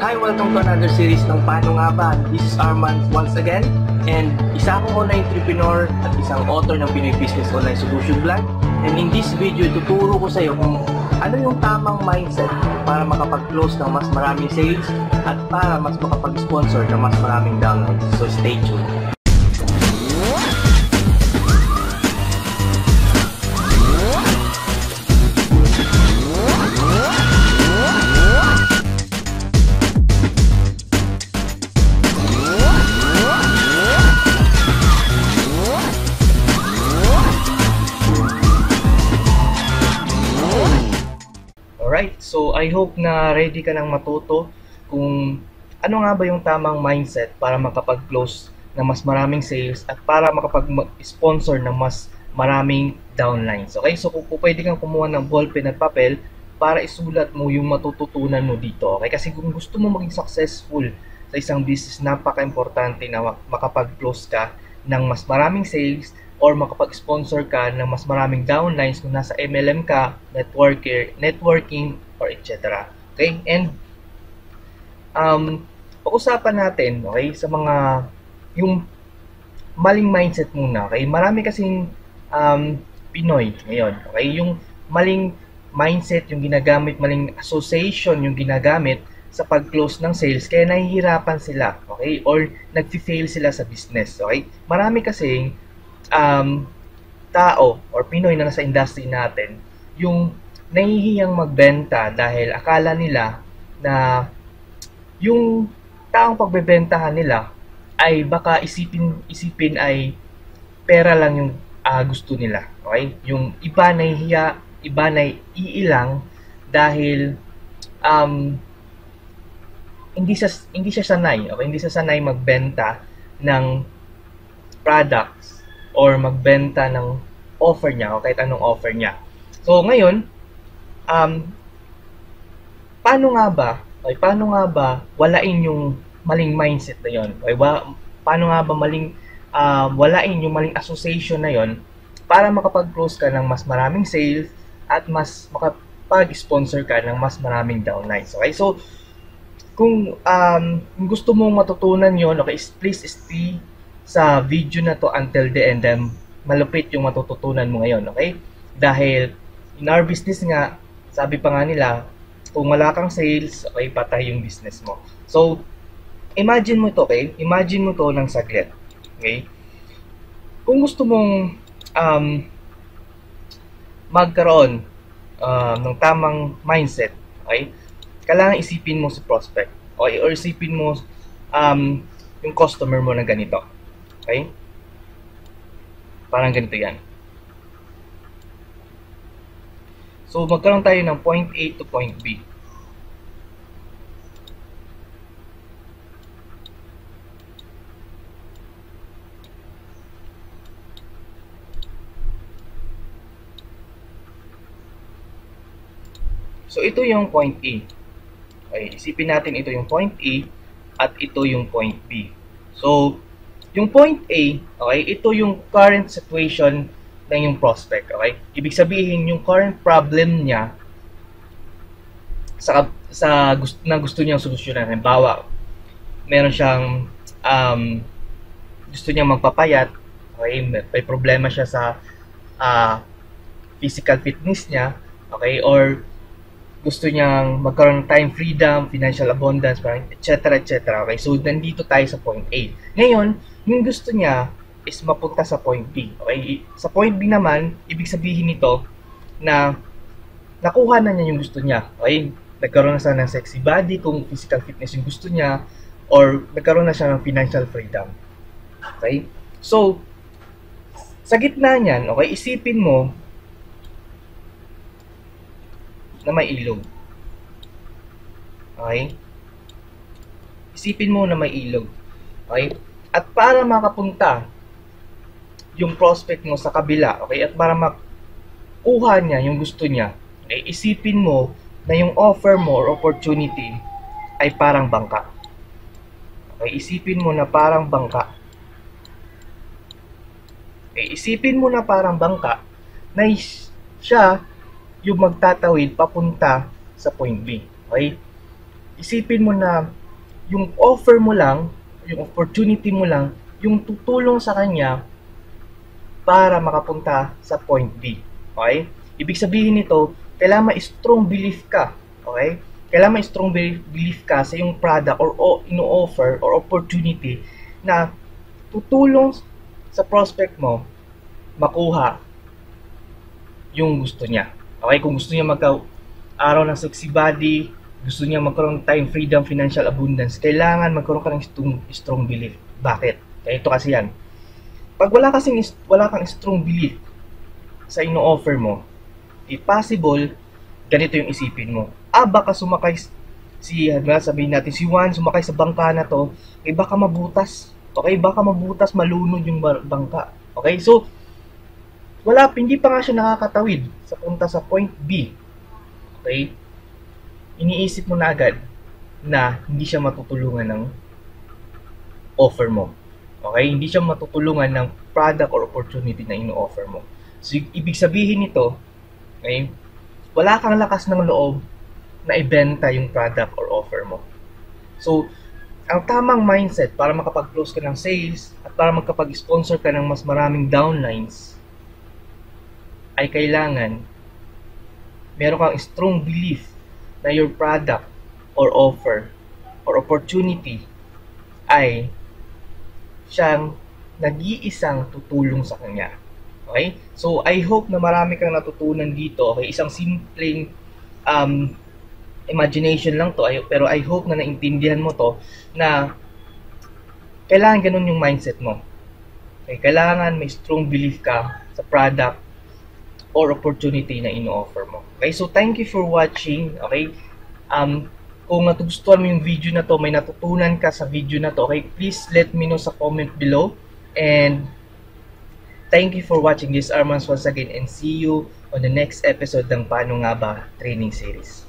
Hi! Welcome to another series ng Paano Nga Ba? This is Arman once again, and isa akong online entrepreneur at isang author ng Pinoy Business Online Solution Blog. And in this video, tuturo ko sa iyo kung ano yung tamang mindset para makapag-close ng mas maraming sales at para mas makapag-sponsor ng mas maraming downloads. So stay tuned! Alright, so I hope na ready ka nang matuto kung ano nga ba yung tamang mindset para makapag-close ng mas maraming sales at para makapag-sponsor ng mas maraming downlines. Okay, so kung pwede kang kumuha ng ballpen at papel para isulat mo yung matututunan mo dito. Okay, kasi kung gusto mo maging successful sa isang business, napaka-importante na makapag-close ka ng mas maraming sales or makapag-sponsor ka ng mas maraming downlines kung nasa MLM ka, networking, or etc. Okay? And pag-usapan natin, okay, sa mga yung maling mindset muna. Okay? Marami kasing Pinoy ngayon. Okay? Yung maling mindset, yung ginagamit, maling association yung ginagamit sa pag-close ng sales, kaya nahihirapan sila. Okay? Or nag-fail sila sa business. Okay? Marami kasing tao or Pinoy na nasa industry natin yung nahihiyang magbenta dahil akala nila na yung taong pagbebentahan nila ay baka isipin ay pera lang yung gusto nila. Okay? Yung iba nahihiya, iba na iilang dahil hindi siya sanay. Okay? Hindi siya sanay magbenta ng products or magbenta ng offer niya o kahit anong offer niya. So ngayon, paano nga ba walain yung maling mindset na yon? Okay, paano nga ba walain yung maling association na yon para makapag-close ka ng mas maraming sales at mas makapag-sponsor ka ng mas maraming downlines. Okay, so kung gusto mong matutunan yon, okay, please stay sa video na to until the end, then malupit yung matututunan mo ngayon, okay? Dahil in our business nga, sabi pa nga nila, kung wala kang sales, okay, patay yung business mo. So, imagine mo to, okay? Imagine mo to ng saglit, okay? Kung gusto mong magkaroon ng tamang mindset, okay? Kailangan isipin mo si prospect, okay? Or isipin mo yung customer mo na ganito. Okay? Parang ganito yan. So, magkaroon tayo ng point A to point B. So, ito yung point A. Okay, isipin natin ito yung point A at ito yung point B. So, yung point A, okay, ito yung current situation ng yung prospect, okay? Ibig sabihin, yung current problem niya gusto niyang solusyonan. Halimbawa, meron siyang gusto niyang magpapayat, okay? May problema siya sa physical fitness niya, okay? Or gusto niyang magkaroon ng time freedom, financial abundance, etc. Okay, so nandito tayo sa point A. Ngayon, yung gusto niya is mapunta sa point B. Okay, sa point B naman, ibig sabihin nito na nakuha na niya yung gusto niya. Okay, nagkaroon na siya ng sexy body kung physical fitness yung gusto niya, or nagkaroon na siya ng financial freedom. Okay, so sa gitna niyan, okay, isipin mo na may ilog. Okay? Isipin mo na may ilog. Okay? At para makapunta yung prospect mo sa kabila, okay? At para makuha niya yung gusto niya, okay? Isipin mo na yung offer mo or opportunity ay parang bangka. Okay? Isipin mo na parang bangka. Okay? Isipin mo na parang bangka na siya yung magtatawid papunta sa point B. Okay? isipin mo na yung offer mo lang, yung opportunity mo lang, yung tutulong sa kanya para makapunta sa point B. Okay? Ibig sabihin nito, kailangan may strong belief ka. Okay? Kailangan may strong belief ka sa yung product or ino-offer or opportunity na tutulong sa prospect mo makuha yung gusto niya. Okay? Kung gusto niya magka-araw ng sexy body, gusto niya magkaroon ng time freedom, financial abundance, kailangan magkaroon ka ng strong belief. Bakit? Kaya ito kasi yan. Pag wala kang strong belief sa ino-offer mo, possible, ganito yung isipin mo. Baka sumakay sabihin natin si Juan, sumakay sa bangka na to, baka mabutas. Okay? Baka mabutas, malunod yung bangka. Okay? So, hindi pa nga siya nakakatawid sa punta sa point B. Okay? Iniisip mo na agad na hindi siya matutulungan ng offer mo. Okay? Hindi siya matutulungan ng product or opportunity na ino-offer mo. So, ibig sabihin nito, okay, wala kang lakas ng loob na ibenta yung product or offer mo. So, ang tamang mindset para makapag-close ka ng sales at para makapag-sponsor ka ng mas maraming downlines ay kailangan meron kang strong belief na your product or offer or opportunity ay siyang nag-iisang tutulong sa kanya. Okay? So, I hope na marami kang natutunan dito. Okay? Isang simpleng imagination lang to, pero I hope na naintindihan mo to na kailangan ganun yung mindset mo. Okay? Kailangan may strong belief ka sa product or opportunity na ino-offer mo. Okay? So, thank you for watching. Okay? Kung natugustuhan mo yung video na to, may natutunan ka sa video na to, okay, please let me know sa comment below. And thank you for watching this Armans once again, and see you on the next episode ng Paano Nga Ba training series.